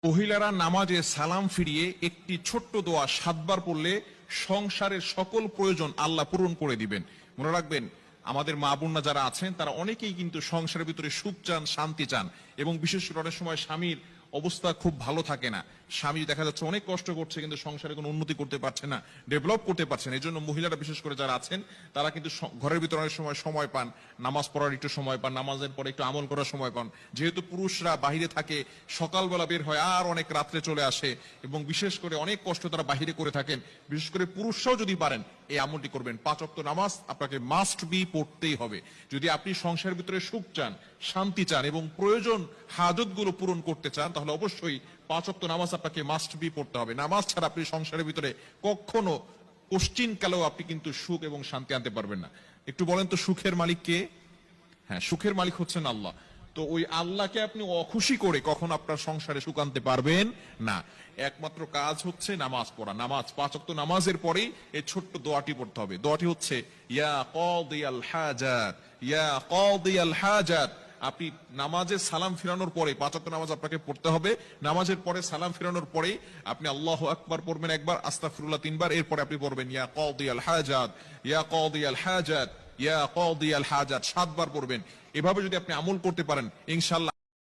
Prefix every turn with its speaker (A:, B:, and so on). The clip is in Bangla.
A: মহিলারা নামাজে সালাম ফিরিয়ে একটি ছোট্ট দোয়া 7 বার পড়লে সংসারের সকল প্রয়োজন আল্লাহ পূরণ করে দিবেন। মনে রাখবেন, আমাদের মা বোনরা যারা আছেন তারা অনেকেই কিন্তু সংসারের ভিতরে সুখ চান, শান্তি চান, এবং বিশেষ করে অনেক সময় স্বামীর অবস্থা খুব ভালো থাকে না। স্বামী দেখা যাচ্ছে অনেক কষ্ট করছে, কিন্তু সংসারে কোনো উন্নতি করতে পারছে না, ডেভেলপ করতে পারছে না। এই জন্য মহিলারা বিশেষ করে যারা আছেন তারা কিন্তু ঘরের ভিতরে অনেক সময় পান, নামাজ পড়ার একটু সময় পান, নামাজের পরে একটু আমল করার সময় পান। যেহেতু পুরুষরা বাহিরে থাকে, সকালবেলা বের হয় আর অনেক রাত্রে চলে আসে, এবং বিশেষ করে অনেক কষ্ট তারা বাহিরে করে থাকেন। বিশেষ করে পুরুষরাও যদি পারেন এই আমলটি করবেন। 5 ওয়াক্ত নামাজ আপনাকে মাস্ট বি পড়তেই হবে। যদি আপনি সংসারের ভিতরে সুখ চান, শান্তি চান এবং প্রয়োজন হাজতগুলো পূরণ করতে চান, তাহলে অবশ্যই 5 ওয়াক্ত নামাজ আপনাকে মাস্ট বি পড়তে হবে। নামাজ ছাড়া আপনি সংসারের ভিতরে কখনো কোশ্চিন কালেও আপনি কিন্তু সুখ এবং শান্তি আনতে পারবেন না। একটু বলেন তো, সুখের মালিক কে? হ্যাঁ, সুখের মালিক হচ্ছেন আল্লাহ। তো ওই আল্লাহকে আপনি অখুশি করে কখন আপনার সংসারে সুখ আনতে পারবেন না। একমাত্র কাজ হচ্ছে নামাজ পড়া। নামাজ 5 ওয়াক্ত নামাজের পরেই এই ছোট্ট দোয়াটি পড়তে হবে। দোয়াটি হচ্ছে ইয়া কাদিয়াল হাজাত, ইয়া কাদিয়াল হাজাত। আপনি নামাজে সালাম ফিরানোর পরে, 5 ওয়াক্ত নামাজ আপনাকে পড়তে হবে। নামাজের পরে সালাম ফিরানোর পরে আপনি আল্লাহু আকবার পড়বেন একবার, আস্তাগফিরুল্লাহ 3 বার, এরপরে আপনি পড়বেন ইয়া কাদিয়াল হাজাত, ইয়া কাদিয়াল হাজাত, ইয়া কাদিয়াল হাজাত 7 বার পড়বেন। এভাবে যদি আপনি আমল করতে পারেন, ইনশাআল্লাহ